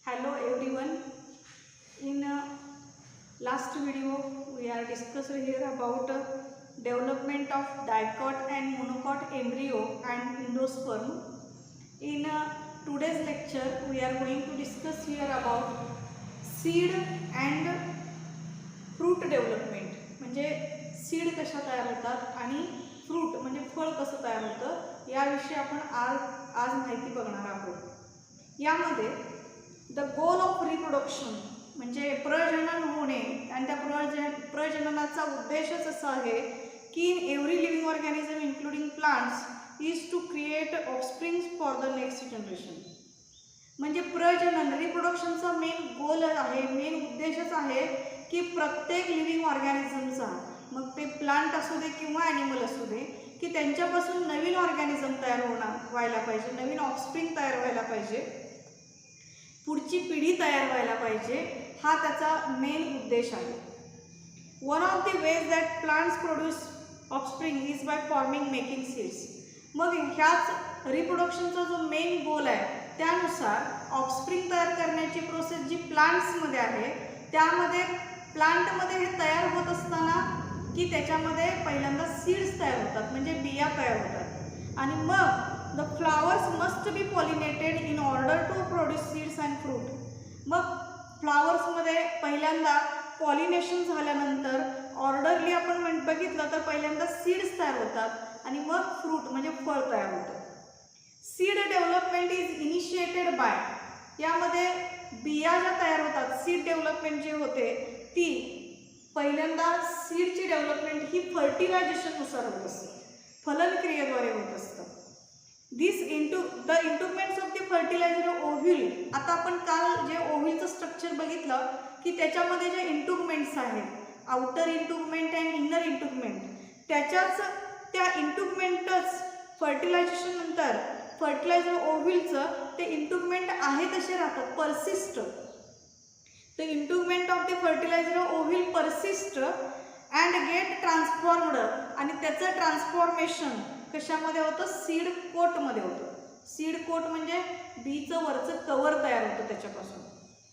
Hello everyone. In last video we are discussed here about development of dicot and monocot embryo and endosperm. In today's lecture we are going to discuss here about seed and fruit development. म्हणजे seed कशा तयार होतात आणि fruit म्हणजे फळ कसं तयार होतं याविषयी आपण आज माहिती बघणार आहोत. यामध्ये द गोल ऑफ रिप्रोडक्शन म्हणजे प्रजनन होणे आणि त्या प्रजननाचा उद्देशच असा आहे की in every living organism including plants is to create offsprings for the next generation. म्हणजे प्रजनन रिप्रोडक्शनचा मेन गोल आहे, मेन उद्देशच आहे की प्रत्येक लिव्हिंग ऑर्गॅनिझमचा, मग ते प्लांट असू दे किंवा ॲनिमल असू दे, की त्यांच्यापासून नवीन ऑर्गॅनिझम तयार व्हायला पाहिजे, नवीन ऑफस्प्रिंग तयार व्हायला पाहिजे, पुढची पिढी तयार व्हायला पाहिजे, हा त्याचा मेन उद्देश आहे. One of the ways that plants produce offspring is by forming making seeds. मग ह्याच रिप्रोडक्शनचा जो मेन गोल आहे त्यानुसार ऑफस्प्रिंग तयार करण्याची प्रोसेस जी प्लांट्समध्ये आहे त्यामध्ये प्लांटमध्ये हे तयार होत असताना की त्याच्यामध्ये पहिल्यांदा सीड्स तयार होतात म्हणजे बिया तयार होतात आणि मग the flowers must be pollinated in order to produce seeds and fruit. मग फ्लावर्समध्ये पहिल्यांदा पॉलिनेशन झाल्यानंतर ऑर्डरली आपण बघितलं तर पहिल्यांदा सीड्स तयार होतात आणि मग फ्रूट म्हणजे फळ तयार होतं. Seed development is initiated by, यामध्ये बिया ज्या तयार होतात, सीड डेव्हलपमेंट जे होते ती पहिल्यांदा सीडची डेव्हलपमेंट ही फर्टिलायझेशननुसार होत असते, फलनक्रियेद्वारे होत असतं. The integuments of the fertiliser ovule. आता आपण काल जे ओव्ह्यूलचं स्ट्रक्चर बघितलं की त्याच्यामध्ये जे इंटुगमेंट्स आहेत, आउटर इंटुगमेंट अँड इनर इंटुगमेंट, त्या इंटुगमेंटच फर्टिलायझेशन नंतर फर्टिलायझर ओव्ह्यूलचं ते इंटुगमेंट आहे तसे राहतात, persist. The integument of the fertiliser ovule persist and get transformed, आणि त्याचं ट्रान्सफॉर्मेशन कशामध्ये होतं, सीड कोटमध्ये होतं. सीड कोट म्हणजे बीचं वरचं कवर तयार होतं त्याच्यापासून,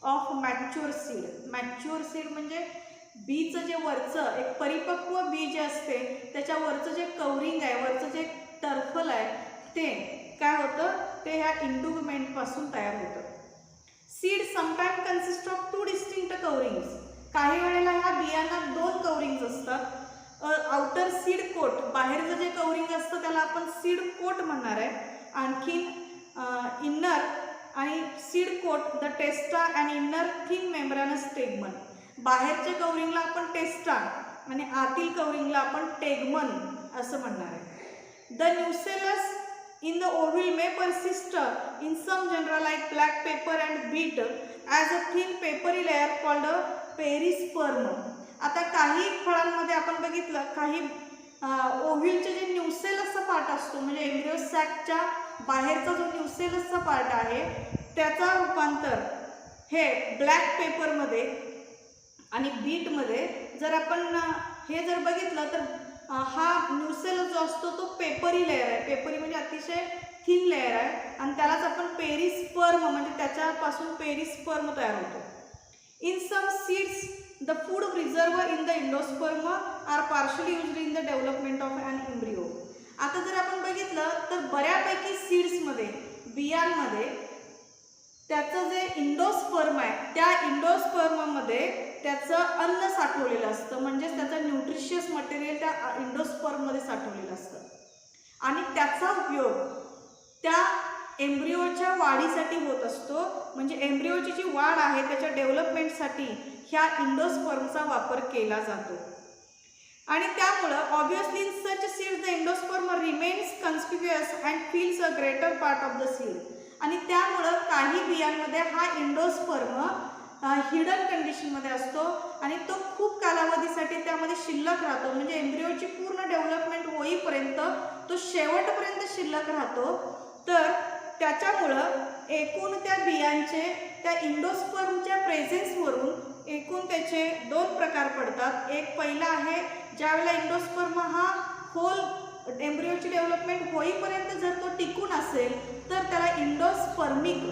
of mature seed. Mature seed म्हणजे बीचं जे वरचं एक परिपक्व बी जे असते त्याच्या वरचं जे कवरिंग आहे, वरचं जे टर्फल आहे ते काय होतं, ते ह्या इंटुगमेंटपासून तयार होतं. Seed sometime consist of two distinct coverings. काही वेळेला ह्या बियांना दोन कवरिंग्स असतात. आउटर सीड कोट, बाहेरचं जे कवरिंग असतं त्याला आपण सीड कोट म्हणणार आहे. आणखीन इन्नर आणि seed coat the testa and inner thin membranous tegmen. बाहेरच्या कवरिंगला आपण टेस्टा आणि आतील कवरिंगला आपण टेगमन असं म्हणणार आहे. The nucellus in the ovule may persist in some genera like black pepper and beet as a thin papery layer called a perisperm. आता काही फळांमध्ये आपण बघितलं, काही ओव्ह्यूलचे जे न्यूसेलसचा पार्ट असतो म्हणजे एम्ब्रियो सॅकच्या बाहेरचा जो न्यूसेलसचा पार्ट आहे त्याचा रूपांतर हे ब्लॅक पेपरमध्ये आणि बीटमध्ये जर आपण हे जर बघितलं तर हा न्यूसेलस जो असतो तो पेपरी लेअर आहे. पेपरी म्हणजे अतिशय थिन लेअर आहे आणि त्यालाच आपण पेरिस्पर्म म्हणजे त्याच्यापासून पेरिस्पर्म तयार होतो. In some seeds the food preserve in the endosperm are partially used in the development of an embryo. आता जर आपण बघितलं तर बऱ्यापैकी सीड्समध्ये, बियांमध्ये त्याचं जे इंडोस्पर्म आहे त्या इंडोस्पर्ममध्ये त्याचं अन्न साठवलेलं असतं, म्हणजेच त्याचं न्यूट्रिशियस मटेरियल त्या इंडोस्पर्ममध्ये साठवलेलं असतं आणि त्याचा उपयोग त्या एम्ब्रिओच्या वाढीसाठी होत असतो. म्हणजे एम्ब्रिओची जी वाढ आहे त्याच्या डेव्हलपमेंटसाठी ह्या इंडोस्पर्मचा वापर केला जातो. आणि त्यामुळं obviously in such seeds the endosperm remains conspicuous and fills a greater part of the seed. आणि त्यामुळं काही बियांमध्ये हा इंडोस्पर्म हिडन कंडिशनमध्ये असतो आणि तो खूप कालावधीसाठी त्यामध्ये शिल्लक राहतो. म्हणजे एम्ब्रिओची पूर्ण डेव्हलपमेंट होईपर्यंत तो शेवटपर्यंत शिल्लक राहतो. तर त्याच्यामुळं एकूण त्या बियांचे त्या इंडोस्पर्मच्या प्रेझेन्सवरून एकूण त्याचे दोन प्रकार पडतात. एक पहिला आहे ज्यावेळेला इंडोस्पर्म हा होल एम्ब्रिओची डेव्हलपमेंट होईपर्यंत जर तो टिकून असेल तर त्याला इंडोस्पर्मिक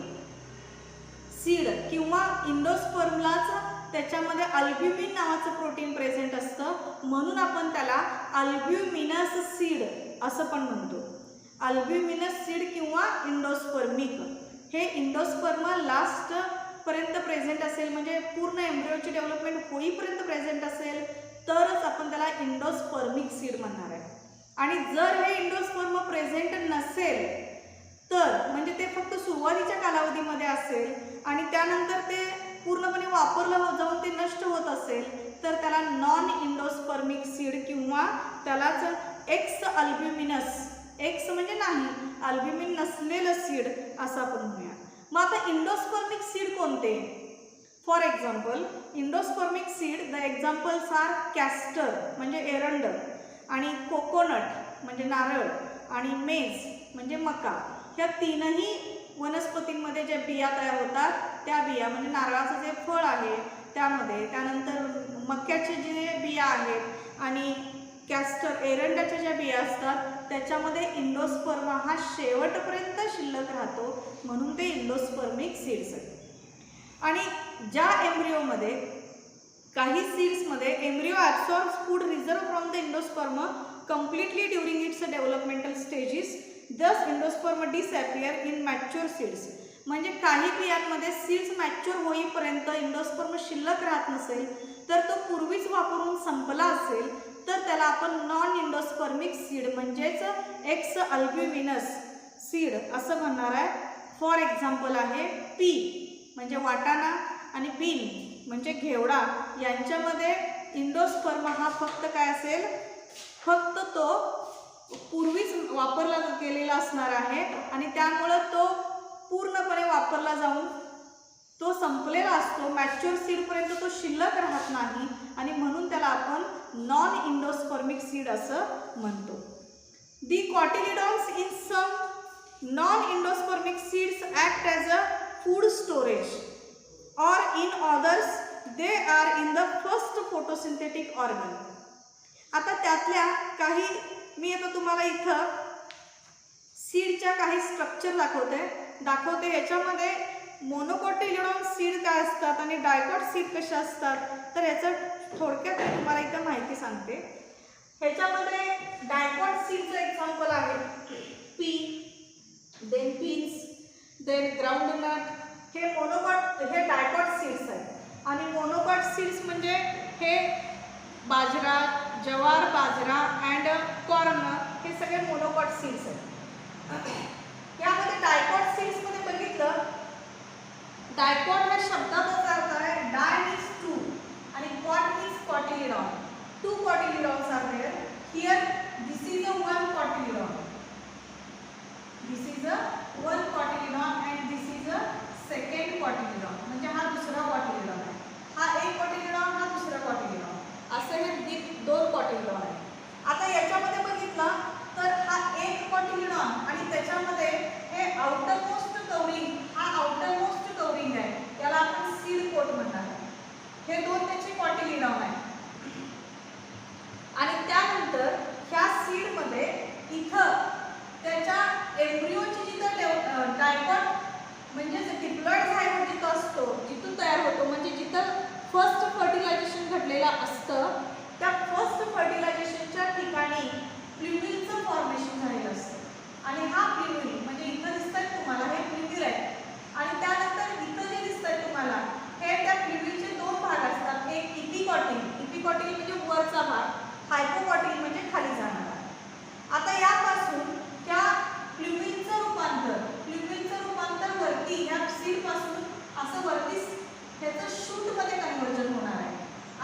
सीड किंवा इंडोस्पर्मलाच त्याच्यामध्ये अल्ब्युमिन नावाचं प्रोटीन प्रेझेंट असतं, म्हणून आपण त्याला अल्ब्युमिनस सीड असं पण म्हणतो. अल्ब्युमिनस सीड किंवा इंडोस्पर्मिक. हे इंडोस्पर्म लास्ट पर्यंत प्रेझेंट असेल, म्हणजे पूर्ण एम्ब्रियोची डेव्हलपमेंट होईपर्यंत प्रेझेंट असेल तरच आपण त्याला इंडोस्पर्मिक सीड म्हणणार आहे. आणि जर हे इंडोस्पर्म प्रेझेंट नसेल तर म्हणजे ते फक्त सुरुवातीच्या कालावधीमध्ये असेल आणि त्यानंतर ते पूर्णपणे वापरलं जाऊन ते नष्ट होत असेल तर त्याला नॉन इंडोस्पर्मिक सीड किंवा त्यालाच एक्स अल्ब्युमिनस, एक्स म्हणजे नाही, अल्ब्युमिन नसलेलं सीड असं आपण म्हणूया. मग आता इंडोस्पर्मिक सीड कोणते? For example endospermic seed the examples are castor म्हणजे एरंड, आणि कोकोनट म्हणजे नारळ, आणि मेज म्हणजे मका. ह्या तीनही वनस्पतींमध्ये ज्या बिया तयार होतात त्या बिया म्हणजे नारळाचं जे फळ आहे त्यामध्ये, त्यानंतर मक्याचे जे बिया आहेत आणि कॅस्टर एरंडाच्या ज्या बिया असतात त्याच्यामध्ये इंडोस्पर्म हा शेवटपर्यंत शिल्लक राहतो, म्हणून ते इंडोस्पर्मिक सीड्स आहेत. आणि ज्या एम्ब्रिओमध्ये काही सीड्समध्ये embryo absorbs food reserve from the endosperm completely during its developmental stages, thus endosperm disappear in mature seeds. म्हणजे काही बियांमध्ये सीड्स मॅच्युअर होईपर्यंत इंडोस्पर्म शिल्लक राहत नसेल तर तो पूर्वीच वापरून संपला असेल तर त्याला आपण नॉन इंडोस्पर्मिक सीड म्हणजेच एक्स अल्ब्युमिनस सीड असं म्हणणार आहे. फॉर एक्झाम्पल आहे पी म्हणजे वाटाणा आणि बीन म्हणजे घेवडा, यांच्यामध्ये इंडोस्पर्म हा फक्त काय असेल, फक्त तो पूर्वीच वापरला गेलेला असणार आहे आणि त्यामुळं तो पूर्णपणे वापरला जाऊन तो संपलेला असतो, मॅच्युअर सीडपर्यंत तो शिल्लक राहत नाही आणि म्हणून त्याला आपण नॉन इंडोस्पर्मिक सीड असं म्हणतो. The cotyledons in some non endospermic seeds act as a food storage or in others they are in the first photosynthetic organ. आता त्यातल्या काही मी आता तुम्हाला इथं सीडच्या काही स्ट्रक्चर दाखवते. ह्याच्यामध्ये मोनोकोटिलिडॉन सीड काय असतात आणि डायकॉट सीड कशा असतात तर ह्याचं थोडक्यात मी तुम्हाला इथं माहिती सांगते. ह्याच्यामध्ये डायकॉट सीडचं एक्झाम्पल आहे pea, then beans, then groundnut. हे मोनोकॉट, हे डायकॉट सीड्स आहेत. आणि मोनोकॉट सीड्स म्हणजे हे बाजरा, ज्वार, बाजरा अँड कॉर्न हे सगळे मोनोकॉट सीड्स आहेत. यामध्ये डायकॉट सीड्समध्ये बघितलं, डायकॉट ह्या शब्दाचा अर्थ आहे डाय मीन्स टू आणि cot means cotyledon. Two cotyledons are there here. This is a one cotyledon, this is a one cotyledon and this is a second cotyledon. म्हणजे हा दुसरा कॉटिलिडॉन आहे. हा एक कॉटिलिडॉन, हा दुसरा कॉटिलिडॉन, असे हे दोन कॉटिलिडॉन आहे. आता याच्यामध्ये बघितलं तर हा एक कॉटिलिडॉन आणि त्याच्यामध्ये हे आउटर मोस्ट कवरिंग, हा आउटर मोस्ट कवरिंग आहे, याला आपण सीड कोट म्हणतात. हे दोन त्याचे कॉटिलिडॉन आहे. आणि त्यानंतर ह्या सीडमध्ये इथं त्याच्या एम्ब्रिओची जिथं डायकॉट म्हणजे डिप्लॉइड झायगोट जिथं असतो, जिथून तयार होतो, म्हणजे जिथं फर्स्ट फर्टिलायझेशन घडलेलं असतं त्या फर्स्ट फर्टिलायझेशनच्या ठिकाणी प्ल्युमिलचं फॉर्मेशन झालेलं असतं. आणि हा प्ल्युमिल म्हणजे इथं दिसतंय तुम्हाला हे प्ल्युमिल आहे. आणि त्यानंतर इथं जे दिसतंय तुम्हाला हे त्या प्ल्युमिलचे दोन भाग असतात. एक इपिकॉटिल, इपिकॉटिल म्हणजे वरचा भाग, हायपोकॉटिल म्हणजे खाली जाणारा. आता यापासून त्या प्ल्युमिलचं रूपांतर वरती ह्या सीड पासून असं वरती ह्याचं शूटमध्ये कन्वर्जन होणार आहे.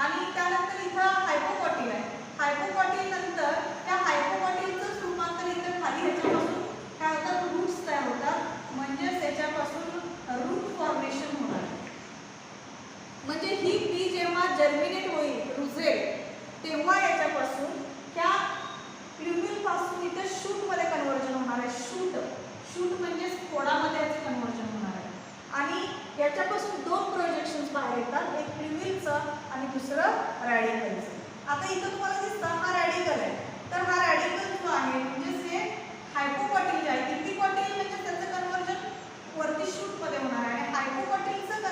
आणि त्यानंतर इथं हायपोकॉटिल आहे. हायपोकॉटिल नंतर त्या हायपोकॉटिलचं रूपांतर इथं खाली ह्याच्यापासून काय होतं, रूट्स तयार होतात, म्हणजेच त्याच्यापासून रूट फॉर्मेशन होणार. म्हणजे ही बी जेव्हा जर्मिनेट होईल, रुजेल, तेव्हा याच्यापासून त्या प्ल्युमिल पासून इथं शूटमध्ये कन्वर्जन होणार आहे. शूट म्हणजे खोडामध्ये याचं कन्वर्जन होणार आहे. आणि याच्यापासून दोन प्रोजेक्शन्स बाहेर येतात, एक प्ल्युमिलचं आणि दुसरं रॅडिकलचं. आता इथं तुम्हाला दिसतं हा रॅडिकल आहे. तर हा रॅडिकल जो आहे म्हणजे हे हायपोकॉटिल जे आहे, इपिकॉटिल म्हणजे त्याचं कन्वर्जन वरती शूटमध्ये होणार आहे आणि हायपोकॉटिलचं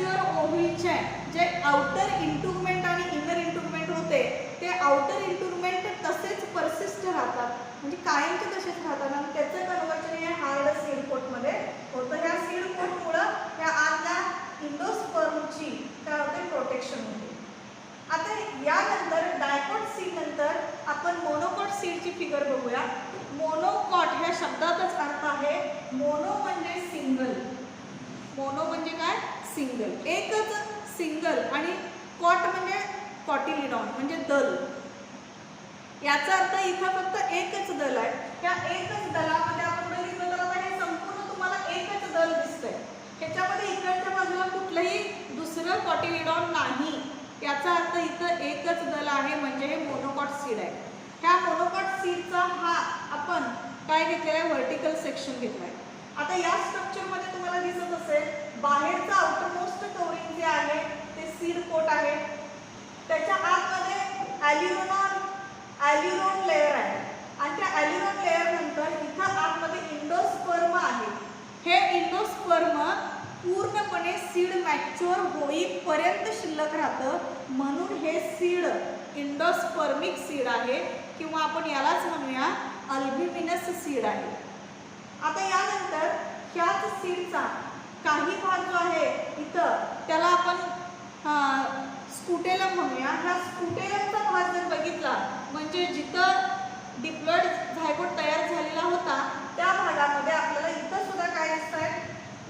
मॅच्युअर ओव्हिलचे जे आउटर इंटुगमेंट आणि इनर इंटुगमेंट होते ते आउटर इंटुगमेंट तसेच परसिस्ट राहतात, म्हणजे कायमचे तसेच राहतात आणि त्याचं कन्वर्जन हे हार्ड सीड कोटमध्ये होतं. ह्या सीड कोटमुळं या आतल्या इंडोस्पर्मची काय होते प्रोटेक्शन होते. आता यानंतर डायकॉट सीड नंतर आपण मोनोकॉट सीडची फिगर बघूया. मोनोकॉट ह्या शब्दातच अर्थ आहे, मोनो म्हणजे सिंगल, मोनो म्हणजे काय सिंगल, एकच सिंगल, आणि कॉट म्हणजे कॉटिलिडॉन म्हणजे दल. याचा अर्थ इथं फक्त एकच दल आहे. त्या एकच दलामध्ये आपण बघितलं तर आता हे संपूर्ण तुम्हाला एकच दल दिसतंय. ह्याच्यामध्ये इकडच्या बाजूला कुठलंही दुसरं कॉटिलिडॉन नाही. याचा अर्थ इथं एकच दल आहे, म्हणजे हे मोनोकॉट सीड आहे. ह्या मोनोकॉट सीडचा हा आपण काय घेतलेला आहे व्हर्टिकल सेक्शन घेतलाय. आता या स्ट्रक्चरमध्ये तुम्हाला दिसत असेल बाहेरचं आउटरमोस्ट कवरिंग जे आहे ते सीड कोट आहे. त्याच्या आतमध्ये ॲल्युरोन लेयर आहे आणि त्या ॲल्युरोन लेयर नंतर इथं आतमध्ये इंडोस्पर्म आहे. हे इंडोस्पर्म पूर्णपणे सीड मॅच्युअर होईपर्यंत शिल्लक राहतं, म्हणून हे सीड इंडोस्पर्मिक सीड आहे किंवा आपण यालाच म्हणूया अल्ब्युमिनस सीड आहे. आता यानंतर ह्याच सीडचा काही भाग जो आहे इथं त्याला आपण स्कुटेलम म्हणूया. ह्या स्कुटेलमचा भाग जर बघितला म्हणजे जिथं डिप्लॉइड झायगोट तयार झालेला होता त्या भागामध्ये आपल्याला इथं सुद्धा काय दिसत आहे,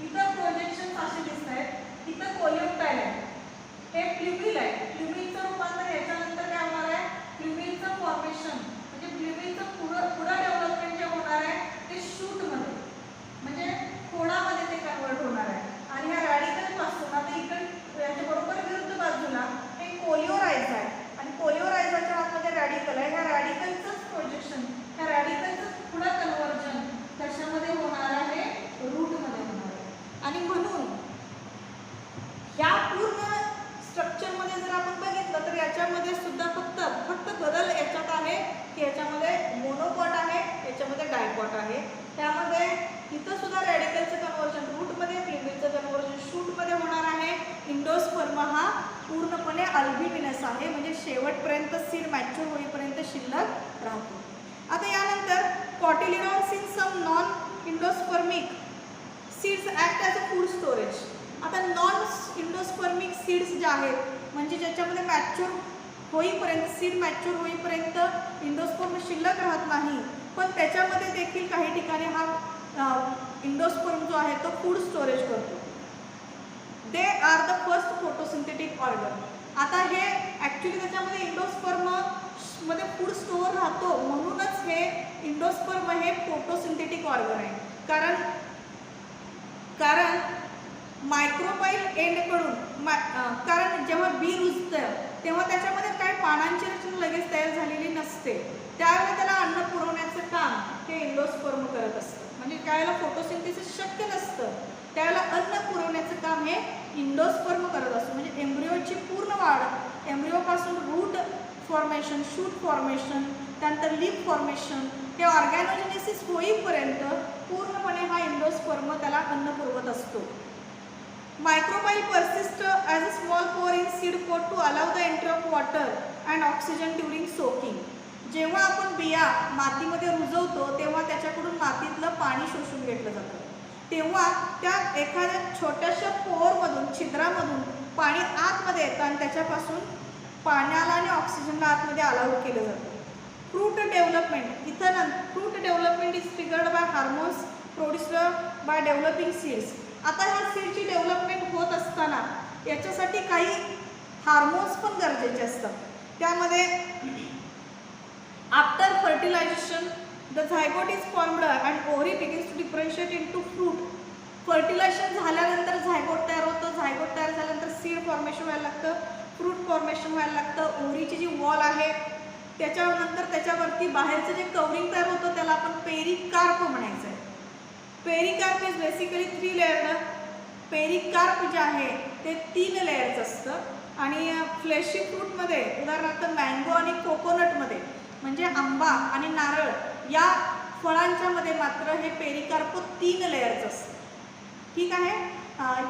इथं प्रोजेक्शन असे दिसत आहेत. इथं कोलिओप्टाइल आहे, हे प्ल्युमिल आहे. प्ल्युमिलचं रूपांतर याच्यानंतर काय होणार आहे, प्ल्युमिलचं फॉर्मेशन म्हणजे प्ल्युमिलचं पुढं डेव्हलपमेंट जे होणार आहे ते शूटमध्ये म्हणजे खोडामध्ये ते कन्वर्ट होणार आहे. आणि ह्या रॅडिकल पासून आता इकडे याच्या बरोबर विरुद्ध बाजूला हे कोलिओराइज आहे आणि कोलिओराइजाच्या आतमध्ये रॅडिकल आहे. ह्या रॅडिकलचंच प्रोजेक्शन, ह्या रॅडिकलचंच पुढं कन्वर्जन कशामध्ये होणार आहे, रूटमध्ये होणार आहे. आणि म्हणून ह्या पूर्ण स्ट्रक्चरमध्ये जर आपण बघितलं तर याच्यामध्ये सुद्धा फक्त बदल याच्यात आहे की याच्यामध्ये मोनोकॉट आहे, याच्यामध्ये डायकॉट आहे. त्यामध्ये इथं सुद्धा रॅडिकलचं कन्वर्जन रूटमध्ये, प्ल्युमिलचं कन्वर्जन शूटमध्ये होणार आहे. इंडोस्पर्म हा पूर्णपणे अल्ब्युमिनस आहे, म्हणजे शेवटपर्यंत सीड मॅच्युअर होईपर्यंत शिल्लक राहतो. आता यानंतर cotyledons in some non endospermic seeds act as a food storage. आता नॉन इंडोस्पर्मिक सीड्स जे आहेत म्हणजे ज्याच्यामध्ये मॅच्युअर होईपर्यंत सीड मॅच्युअर होईपर्यंत इंडोस्पर्म शिल्लक राहत नाही, पण त्याच्यामध्ये देखील काही ठिकाणी हा इंडोस्पर्म जो आहे तो फूड स्टोरेज करतो. They are the first photosynthetic organ. आता हे ॲक्च्युली त्याच्यामध्ये इंडोस्पर्म मध्ये फूड स्टोअर राहतो, म्हणूनच हे इंडोस्पर्म हे फोटोसिंथेटिक ऑर्गन आहे. कारण मायक्रोपाईल एंडकडून कारण जेव्हा बी रुजतं तेव्हा त्याच्यामध्ये काय पानांची रचना लगेच तयार झालेली नसते, त्यावेळेला त्याला अन्न पुरवण्याचं काम हे इंडोस्पर्म करत असतं. म्हणजे त्यावेळेला फोटोसिंथेसिस शक्य नसतं, त्यावेळेला अन्न पुरवण्याचं काम हे इंडोस्पर्म करत असतो. म्हणजे एम्ब्रिओची पूर्ण वाढ, एम्ब्रिओपासून रूट फॉर्मेशन, शूट फॉर्मेशन, त्यानंतर लीफ फॉर्मेशन, हे ऑर्गॅनोजेनेसिस होईपर्यंत पूर्णपणे हा इंडोस्पर्म त्याला अन्न पुरवत असतो. Microbial persist as a small pore in seed pod to allow the entry of water and oxygen during soaking. जेव्हा आपण बिया मातीमध्ये रुजवतो तेव्हा त्याच्याकडून मातीतलं पाणी शोषून घेतलं जातं, तेव्हा त्या एखाद्या छोट्याशा पोअरमधून, छिद्रामधून पाणी आतमध्ये येतं आणि त्याच्यापासून पाण्याला आणि ऑक्सिजनला आतमध्ये अलाउड केलं जातं. फ्रूट डेव्हलपमेंट, इथं fruit development is triggered by hormones produced by developing seeds. आता ह्या सीडची डेव्हलपमेंट होत असताना याच्यासाठी काही हार्मोन्स पण गरजेचे असतात. त्यामध्ये after fertilization the zygote is formed and ovary begins to differentiate into fruit. Fertilization झाल्यानंतर झायगोट तयार होतं, झायगोट तयार झाल्यानंतर सीड फॉर्मेशन व्हायला लागतं, फ्रूट फॉर्मेशन व्हायला लागतं. ओव्हरीची जी वॉल आहे त्याच्यानंतर त्याच्यावरती बाहेरचं जे कवरिंग तयार होतं त्याला आपण पेरिकार्प म्हणायचं आहे. Pericarp is basically 3 layered. Pericarp जे आहे ते 3 लेअर्स असतं आणि फ्लेशी फ्रूटमध्ये उदाहरणार्थ मँगो आणि कोकोनटमध्ये म्हणजे आंबा आणि नारळ या फळांच्यामध्ये मात्र हे पेरिकार्प 3 लेअर्स असतं. ठीक आहे.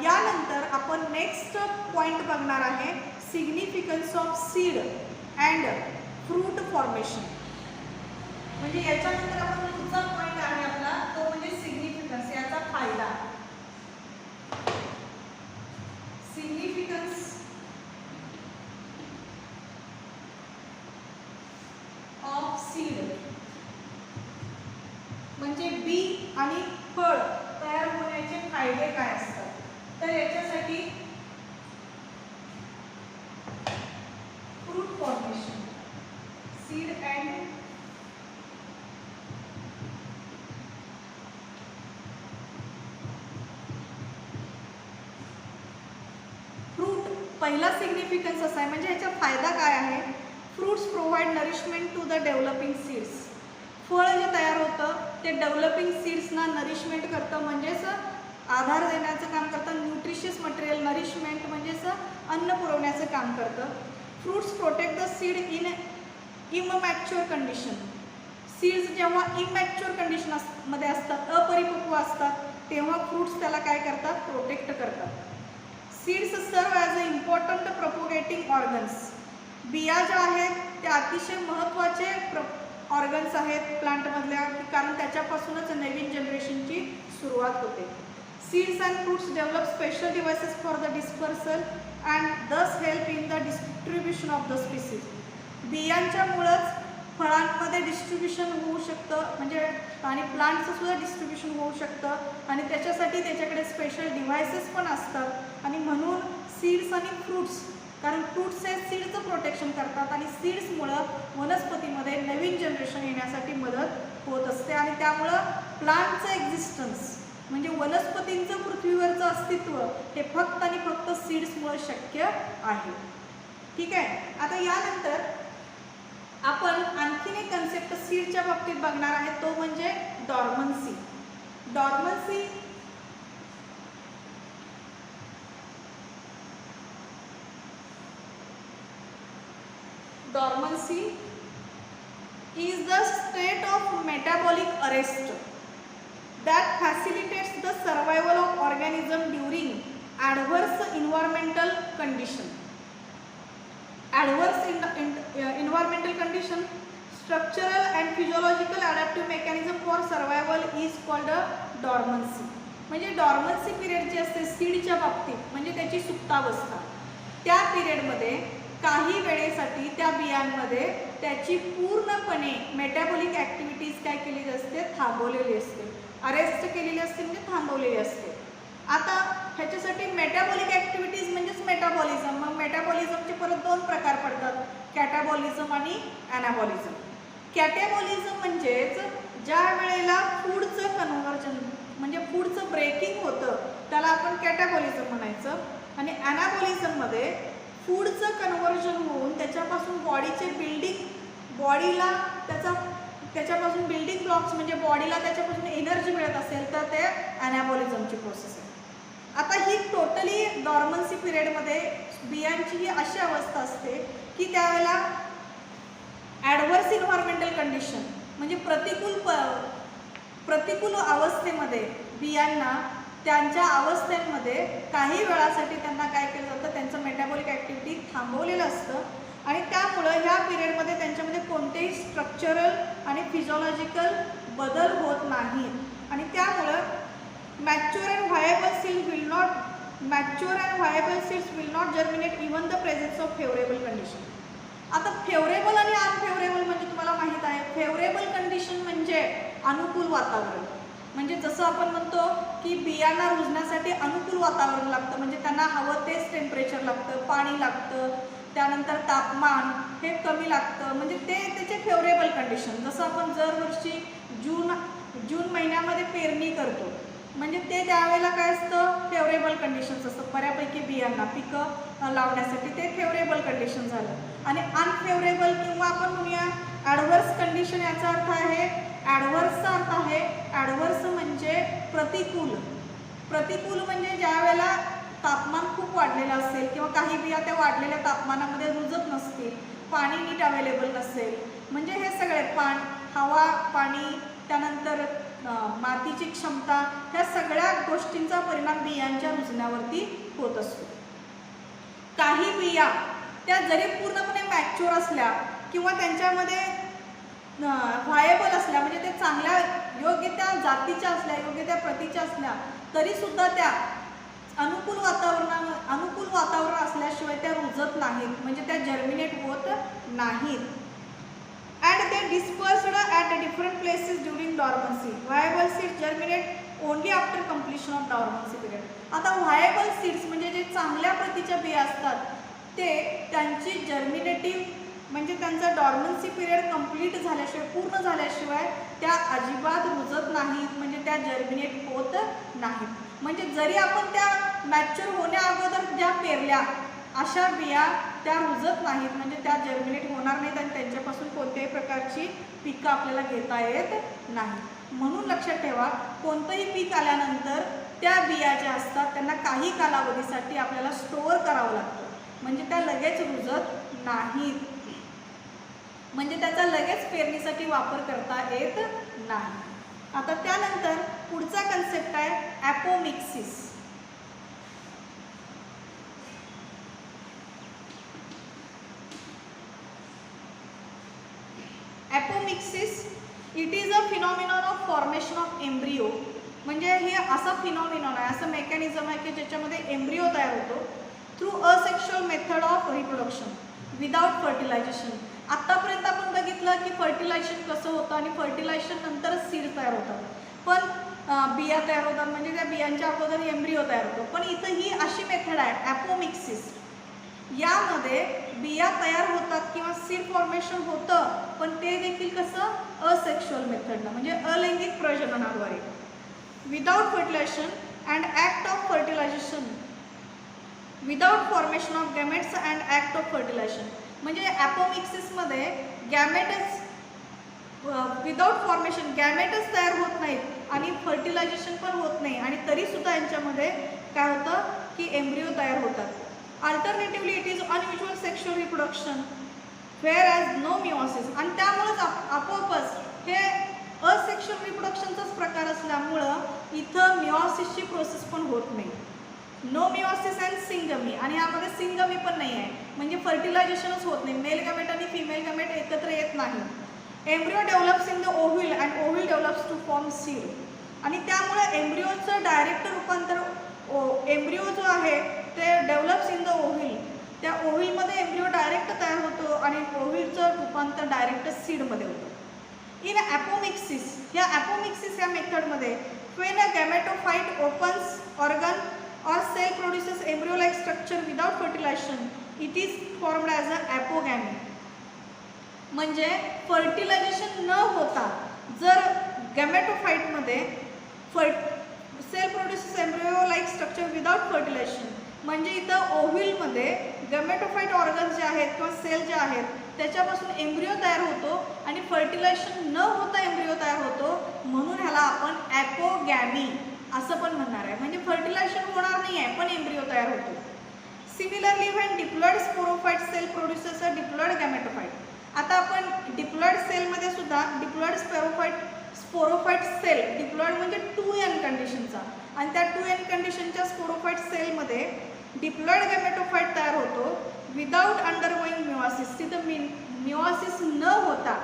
यानंतर आपण नेक्स्ट नेक्स्ट पॉइंट बघणार आहे significance of seed and fruit formation. म्हणजे याच्यानंतर आपण पुढचा पॉइंट आहे आपला तो म्हणजे सिग्निफिकन्स, याचा फायदा. सिग्निफिकन्स ऑफ सीड म्हणजे बी आणि फळ तयार होण्याचे फायदे काय असतात. तर याच्यासाठी fruit formation, seed and fruit पहिला सिग्निफिकन्स असा आहे. म्हणजे याचा फायदा काय आहे. Fruits provide nourishment to the developing seeds. फळ जे तयार होतं ते डेव्हलपिंग सीड्सना नरिशमेंट करतं, म्हणजेच आधार देण्याचं काम करतं. न्यूट्रिशियस मटेरियल, नरिशमेंट म्हणजेच अन्न पुरवण्याचं काम करतं. Fruits protect the seed in immature condition. Seeds जेव्हा इमॅच्युअर कंडिशन मध्ये असतात, अपरिपक्व असतात, तेव्हा फ्रूट्स त्याला काय करतात, प्रोटेक्ट करतात. सीड्स सर्व as a important propagating organs. बिया ज्या आहेत त्या अतिशय महत्त्वाचे ऑर्गन्स आहेत प्लांटमधल्या, कारण त्याच्यापासूनच नवीन जनरेशनची सुरुवात होते. Seeds and fruits develop special devices for the dispersal and thus help in the distribution of the species. बियांच्यामुळंच फळांमध्ये डिस्ट्रीब्युशन होऊ शकतं, म्हणजे आणि प्लांटचं सुद्धा डिस्ट्रीब्युशन होऊ शकतं, आणि त्याच्यासाठी त्याच्याकडे स्पेशल डिव्हाइसेस पण असतात. आणि म्हणून सीड्स आणि फ्रूट्स, कारण फ्रूट्स हे सीडचं प्रोटेक्शन करतात आणि सीड्समुळं वनस्पतीमध्ये नवीन जनरेशन येण्यासाठी मदत होत असते. आणि त्यामुळं प्लांटचं एक्झिस्टन्स म्हणजे वनस्पतींचं पृथ्वीवरचं अस्तित्व हे फक्त आणि फक्त सीड्समुळं शक्य आहे. ठीक आहे. आता यानंतर आपण आणखीन एक कन्सेप्ट सीडच्या बाबतीत बघणार आहे, तो म्हणजे डॉर्मन्सी. डॉर्मन्सी Dormancy is the state of metabolic arrest that facilitates the survival of organism during adverse environmental condition. Adverse environmental condition, structural and physiological adaptive mechanism for survival is called a dormancy. म्हणजे डॉर्मन्सी period जी असते सीडच्या बाबतीत, म्हणजे त्याची सुप्तावस्था, त्या पिरियडमध्ये काही वेळेसाठी त्या बियांमध्ये त्याची पूर्णपणे मेटाबॉलिक ॲक्टिव्हिटीज काय केलेली असते, थांबवलेली असते, अरेस्ट केलेली असते, म्हणजे थांबवलेली असते. आता ह्याच्यासाठी मेटाबॉलिक ॲक्टिव्हिटीज म्हणजेच मेटाबॉलिझम. मग मेटाबॉलिझमचे परत दोन प्रकार पडतात, कॅटाबॉलिझम आणि ॲनाबॉलिझम. कॅटाबॉलिझम म्हणजेच ज्या वेळेला फूडचं कन्व्हर्जन म्हणजे फूडचं ब्रेकिंग होतं त्याला आपण कॅटाबॉलिझम म्हणायचं. आणि ॲनाबॉलिझममध्ये फूडचं कन्व्हर्जन होऊन त्याच्यापासून बॉडीचे बॉडीला त्याच्यापासून बिल्डिंग ब्लॉक्स म्हणजे बॉडीला त्याच्यापासून एनर्जी मिळत असेल तर ते ॲनाबॉलिझमची प्रोसेस आहे. आता ही टोटली डॉर्मन्सी पिरियडमध्ये बियांची ही अशी अवस्था असते की त्यावेळेला ॲडव्हर्स इन्व्हायरमेंटल कंडिशन म्हणजे प्रतिकूल अवस्थेमध्ये बियांना त्यांच्या अवस्थेमध्ये काही वेळासाठी त्यांना काय केलं जातं, त्यांचं मेटाबॉलिक ॲक्टिव्हिटी थांबवलेलं असतं. आणि त्यामुळं ह्या पिरियडमध्ये त्यांच्यामध्ये कोणतेही स्ट्रक्चरल आणि फिजिओलॉजिकल बदल होत नाहीत. आणि त्यामुळं mature and viable seeds will not germinate even the presence of favourable condition. आता फेवरेबल आणि अनफेवरेबल म्हणजे तुम्हाला माहीत आहे, फेवरेबल कंडिशन म्हणजे अनुकूल वातावरण. म्हणजे जसं आपण म्हणतो की बियांना रुजण्यासाठी अनुकूल वातावरण लागतं, म्हणजे त्यांना हवं तेच टेम्परेचर लागतं, पाणी लागतं, त्यानंतर तापमान हे कमी लागतं, म्हणजे ते त्याचे फेवरेबल कंडिशन. जसं आपण दरवर्षी जून महिन्यामध्ये पेरणी करतो, म्हणजे ते त्यावेळेला काय असतं, फेवरेबल कंडिशन्स असतं बऱ्यापैकी बियांना पिकं लावण्यासाठी, ते फेवरेबल कंडिशन झालं. आणि अनफेवरेबल किंवा आपण म्हणूया ॲडव्हर्स कंडिशन, याचा अर्थ आहे ॲडव्हर्सचा अर्थ आहे ॲडव्हर्स म्हणजे प्रतिकूल म्हणजे ज्या वेळेला तापमान खूप वाढलेलं असेल किंवा काही बिया त्या वाढलेल्या तापमानामध्ये रुजत नसतील, पाणी नीट अवेलेबल नसेल, म्हणजे हे सगळे हवा, पाणी, त्यानंतर मातीची क्षमता, ह्या सगळ्या गोष्टींचा परिणाम बियांच्या रुजण्यावरती होत असतो. बिया त्या जरी पूर्णपणे मॅच्युअर असल्या किंवा त्यांच्यामध्ये व्हायबल असल्या, म्हणजे ते चांगल्या योग्य त्या जातीच्या असल्या, योग्य त्या प्रतीच्या असल्या, तरीसुद्धा त्या अनुकूल वातावरण असल्याशिवाय त्या रुजत नाहीत, म्हणजे त्या जर्मिनेट होत नाहीत. And they dispersed at different places during dormancy. Viable seeds germinate only after completion of dormancy period. आता व्हायबल सीड्स म्हणजे जे चांगल्या प्रतीच्या बिया असतात ते त्यांची जर्मिनेटिव्ह म्हणजे त्यांचा डॉर्मन्सी पिरियड कंप्लीट झाल्याशिवाय, पूर्ण झाल्याशिवाय त्या अजिबात रुजत नाहीत, म्हणजे त्या जर्मिनेट होत नाहीत. म्हणजे जरी आपण त्या मॅच्युअर होण्या अगोदर ज्या पेरल्या अशा बिया त्या रुजत नाहीत, म्हणजे त्या जर्मिनेट होणार नाहीत आणि त्यांच्यापासून कोणत्याही प्रकारची पिकं आपल्याला घेता येत नाही. म्हणून लक्षात ठेवा, कोणतंही पीक आल्यानंतर त्या बिया ज्या असतात त्यांना काही कालावधीसाठी आपल्याला स्टोअर करावं लागतं, म्हणजे त्या लगेच रुजत नाहीत, म्हणजे त्याचा लगेच पेरणीसाठी वापर करता येत नाही. आता त्यानंतर पुढचा कन्सेप्ट आहे apomixis. Apomixis it is a phenomenon of formation of embryo. म्हणजे हे असा फिनॉमिनॉन आहे, असं मेकॅनिझम आहे की ज्याच्यामध्ये एम्ब्रिओ तयार होतो through asexual method of reproduction without fertilization. आत्तापर्यंत आपण बघितलं की फर्टिलायझेशन कसं होतं आणि फर्टिलायझेशन नंतरच सीड तयार होतात, पण बिया तयार होतात, म्हणजे त्या बियांच्या अगोदर एम्ब्रिओ तयार होतो. पण इथं ही अशी मेथड आहे ॲपोमिक्सिस, यामध्ये बिया तयार होतात किंवा सीड फॉर्मेशन होतं, पण ते देखील कसं असेक्शुअल मेथडनं, म्हणजे अलैंगिक प्रजननाद्वारे. Without fertilization and act of fertilization without formation of gametes and act of fertilization. म्हणजे ॲपोमिक्सिसमध्ये गॅमेटच विदाउट फॉर्मेशन गॅमेटच तयार होत नाहीत आणि फर्टिलायझेशन पण होत नाही, आणि तरीसुद्धा यांच्यामध्ये काय होतं की एम्ब्रिओ तयार होतात. Alternatively it is unusual sexual reproduction where as no meiosis. आणि त्यामुळेच आपोआपच हे असेक्शुअल रिप्रोडक्शनचाच प्रकार असल्यामुळं इथं मिओसिसची प्रोसेस पण होत नाही. नो मिओसिस अँड सिंगमी, आणि यामध्ये सिंगमी पण नाही आहे, म्हणजे फर्टिलायझेशनच होत नाही, मेल गॅमेट आणि फिमेल गॅमेट एकत्र येत नाही. Embryo develops in the ovule and ovule develops to form seed. आणि त्यामुळे एम्ब्रिओचं डायरेक्ट रूपांतर एम्ब्रिओ जो आहे ते डेव्हलप्स इन द ओव्हिल, त्या ओव्हिलमध्ये एम्ब्रिओ डायरेक्ट तयार होतो आणि ओव्हिलचं रूपांतर डायरेक्ट सीडमध्ये होतं. इन ॲपोमिक्सिस, या ॲपोमिक्सिस या मेथडमध्ये when a gametophyte opens organ or cell produces embryo-like structure without fertilization, it is formed as a apogamy. म्हणजे फर्टिलायझेशन न होता जर गॅमेटोफाइटमध्ये cell produces embryo like structure without fertilisation, म्हणजे इथं ओव्हिलमध्ये गॅमेटोफाइट ऑर्गन्स जे आहेत किंवा सेल जे आहेत त्याच्यापासून एम्ब्रियो तयार होतो आणि फर्टिलायझेशन न होता एम्ब्रियो तयार होतो, म्हणून ह्याला आपण ॲपोगॅमी असं पण म्हणणार आहे. म्हणजे फर्टिलायझेशन होणार नाही आहे पण एम्ब्रियो तयार होतो. Similarly when diploid sporophyte cell produces a diploid gametophyte. आता आपण डिप्लॉइड सेलमध्ये सुद्धा डिप्लॉइड स्पोरोफाइट सेल, डिप्लॉइड म्हणजे 2n कंडिशनचा, आणि त्या 2n कंडिशनच्या स्पोरोफाइट सेलमध्ये डिप्लॉइड गॅमेटोफाइट तयार होतो विदाउट अंडरगोईंग मिओसिस. तिथं मिओसिस न होता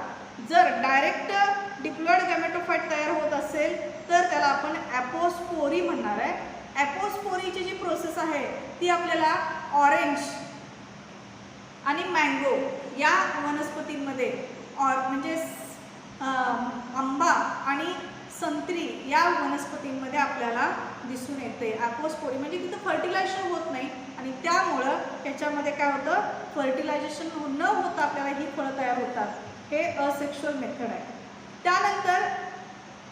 जर डायरेक्ट डिप्लॉइड गॅमेटोफाइट तयार होत असेल तर त्याला आपण ॲपोस्पोरी म्हणणार आहे. ॲपोस्पोरीची जी प्रोसेस आहे ती आपल्याला ऑरेंज आणि मँगो या वनस्पतींमध्ये म्हणजे आंबा आणि संत्री या वनस्पतींमध्ये आपल्याला दिसून येते ॲपोस्पोरी. म्हणजे तिथं फर्टिलायझेशन होत नाही आणि त्यामुळं त्याच्यामध्ये काय होतं, फर्टिलायझेशन न होता आपल्याला ही फळं तयार होतात. हे असेक्शुअल मेथड आहे. त्यानंतर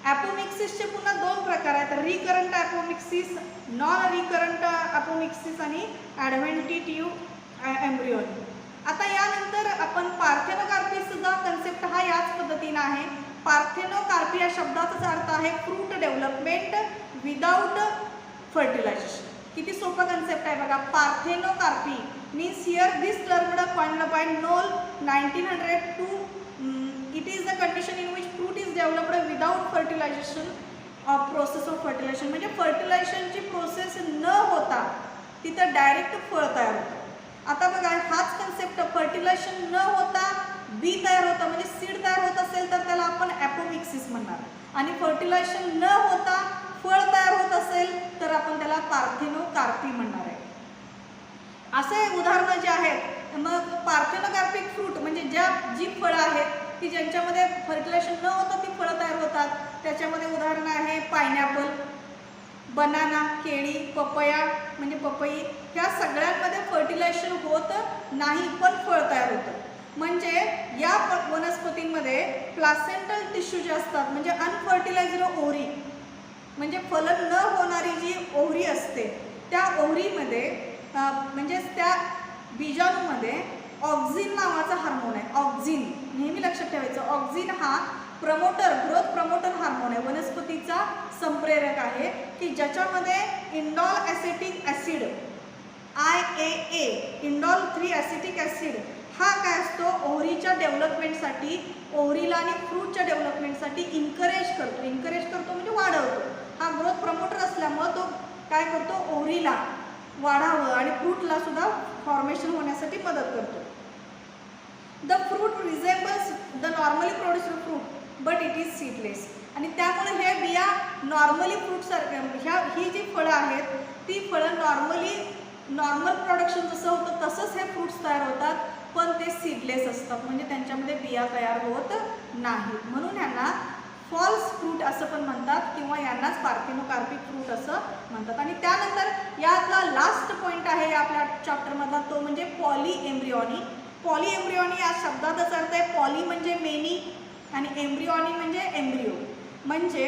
ॲपोमिक्सिसचे पुन्हा 2 प्रकार आहेत, रिकरंट ॲपोमिक्सिस, नॉन रिकरंट ॲपोमिक्सिस आणि ॲडव्हेंटिटिव्ह एम्ब्रियोनी. आता यानंतर आपण पार्थेनोकार्पी सुद्धा कन्सेप्ट हा याच पद्धतीनं आहे. पार्थेनोकार्पी या शब्दाचाच अर्थ आहे फ्रूट डेव्हलपमेंट विदाउट फर्टिलायझेशन. किती सोपं कन्सेप्ट आहे बघा. Parthenocarpy means here this term coined by Noll 1902. It is the condition in which fruit is developed without fertilization of process of fertilization. म्हणजे फर्टिलायझेशनची प्रोसेस न होता तिथं डायरेक्ट फळ तयार होतं. आता बघा हाच कन्सेप्ट, फर्टिलायझेशन न होता बी तयार होतं म्हणजे सीड तयार होत असेल तर त्याला आपण ॲपोमिक्सिस म्हणणार, आणि फर्टिलायझेशन न होता फळ तयार होत असेल तर आपण त्याला पार्थेनोकार्पी म्हणणार आहे. असे उदाहरणं जे आहेत, मग पार्थेनोकार्पिक फ्रूट म्हणजे जी फळं आहेत की ज्यांच्यामध्ये फर्टिलायझेशन न होता ती फळं तयार होतात, त्याच्यामध्ये उदाहरणं आहे पायनॅपल, बनाना, केळी, पपया म्हणजे पपई, ह्या सगळ्यांमध्ये फर्टिलायझेशन होत नाही पण फळ तयार होतं. म्हणजे या वनस्पतींमध्ये प्लासेंटल टिश्यू जे असतात म्हणजे अनफर्टिलायझ्ड ओव्हरी, म्हणजे फलन न होणारी जी ओव्हरी असते त्या ओव्हरीमध्ये म्हणजेच त्या बीजाणूमध्ये ऑक्झिन नावाचा हार्मोन आहे. ऑक्झिन नेहमी लक्षात ठेवायचं, ऑक्झिन हा ग्रोथ प्रमोटर हार्मोन आहे, वनस्पतीचा संप्रेरक आहे की ज्याच्यामध्ये indole acetic acid IAA, indole 3 acetic acid हा काय असतो, ओव्हरीच्या डेव्हलपमेंटसाठी, ओव्हरीला आणि फ्रूटच्या डेव्हलपमेंटसाठी इन्करेज करतो म्हणजे वाढवतो. हा ग्रोथ प्रमोटर असल्यामुळं तो काय करतो, ओव्हरीला वाढावं आणि फ्रूटला सुद्धा फॉर्मेशन होण्यासाठी मदत करतो. The fruit resembles the normally produced fruit but it is seedless, आणि त्यामुळे हे बिया नॉर्मली फ्रूटसारख्या, ही जी फळं आहेत ती फळं नॉर्मल प्रोडक्शन जसं होतं तसंच हे फ्रूट्स तयार होतात, पण ते सीडलेस असतात म्हणजे त्यांच्यामध्ये बिया तयार होत नाहीत, म्हणून ह्यांना फॉल्स फ्रूट असं पण म्हणतात किंवा यांनाच पार्थेनोकार्पिक फ्रूट असं म्हणतात. आणि त्यानंतर यातला लास्ट पॉईंट आहे आपल्या चॅप्टरमधला, तो म्हणजे पॉलीएम्ब्रियॉनी. पॉलीएम्ब्रियॉनी या शब्दातच अर्थ आहे, पॉली म्हणजे मेनी आणि एम्ब्रियॉनी म्हणजे एम्ब्रियो. म्हणजे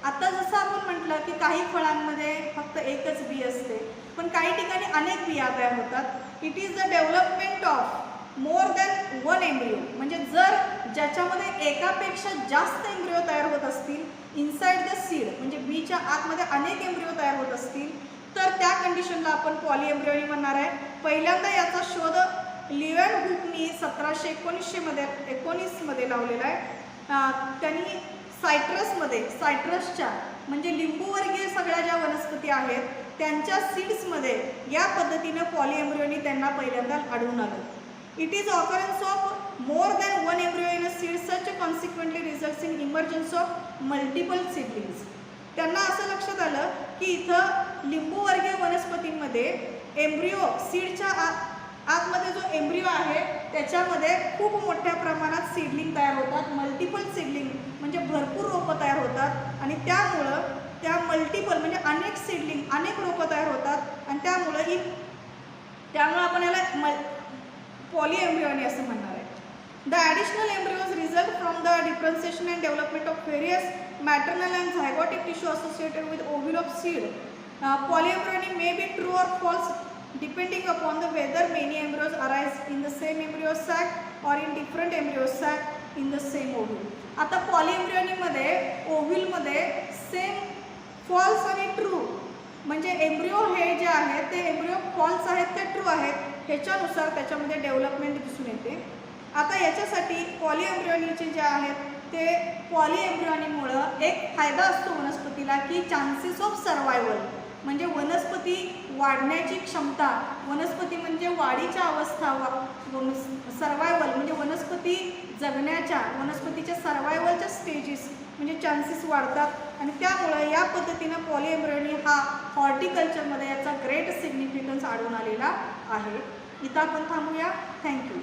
आता जसं आपण म्हटलं की काही फळांमध्ये फक्त एकच बी असते, पण काही ठिकाणी अनेक बिया तयार होतात. It is the development of more than one embryo, म्हणजे जर ज्याच्यामध्ये एकापेक्षा जास्त एम्ब्रियो तयार होत असतील इनसाइड द सीड, म्हणजे बीच्या आतमध्ये अनेक एम्ब्रियो तयार होत असतील तर त्या कंडिशनला आपण पॉलीएम्ब्रियॉनी म्हणणार आहे. पहिल्यांदा याचा शोध लिव्हनहुकनी 1719 मध्ये लावलेला आहे. त्यांनी सायट्रसच्या म्हणजे लिंबूवर्गीय सगळ्या ज्या वनस्पती आहेत त्यांच्या सीड्समध्ये या पद्धतीनं पॉलीएम्ब्रियॉनी त्यांना पहिल्यांदा आढळून आलं. It is occurrence of more than one embryo in a seed, such consequently results in emergence of multiple seedlings. त्यांना असं लक्षात आलं की इथं लिंबूवर्गीय वनस्पतींमध्ये एम्ब्रियो, सीडच्या आतमध्ये जो एम्ब्रियो आहे त्याच्यामध्ये खूप मोठ्या प्रमाणात सीडलिंग तयार होतात, मल्टिपल सीडलिंग म्हणजे भरपूर रोपं तयार होतात, आणि त्यामुळं त्या मल्टिपल म्हणजे अनेक सीडलिंग, अनेक रोपं तयार होतात, आणि त्यामुळं आपण याला पॉलीएम्ब्रियॉनी असं म्हणणार आहे. The additional embryos result from the differentiation and development of various maternal and zygotic tissue associated with ovule of seed. Polyembryony may be true और false depending upon the whether many embryos arise in the same embryo sac or in different embryo sac in the same ovule. आता पॉलीएम्ब्रियॉनीमध्ये ओव्ह्यूलमध्ये same, false आणि true म्हणजे embryo हे जे आहेत ते embryo false आहेत ते ट्रू आहेत ह्याच्यानुसार त्याच्यामध्ये डेव्हलपमेंट दिसून येते. आता याच्यासाठी पॉलीएम्ब्रियॉनीचे जे आहेत ते पॉलीएम्ब्रियॉनीमुळं एक फायदा असतो वनस्पतीला की चान्सेस ऑफ सर्वायवल, म्हणजे वनस्पती वाढण्याची क्षमता, वनस्पती म्हणजे वाढीच्या अवस्था, सर्वायवल म्हणजे वनस्पती जगण्याच्या, वनस्पतीच्या सर्वायवलच्या स्टेजेस म्हणजे चान्सेस वाढतात, आणि त्यामुळे या पद्धतीनं पॉलीएम्ब्रियॉनी हा हॉर्टिकल्चरमध्ये याचा ग्रेट सिग्निफिकन्स आढळून आलेला आहे. इथं आपण थांबूया. थँक्यू.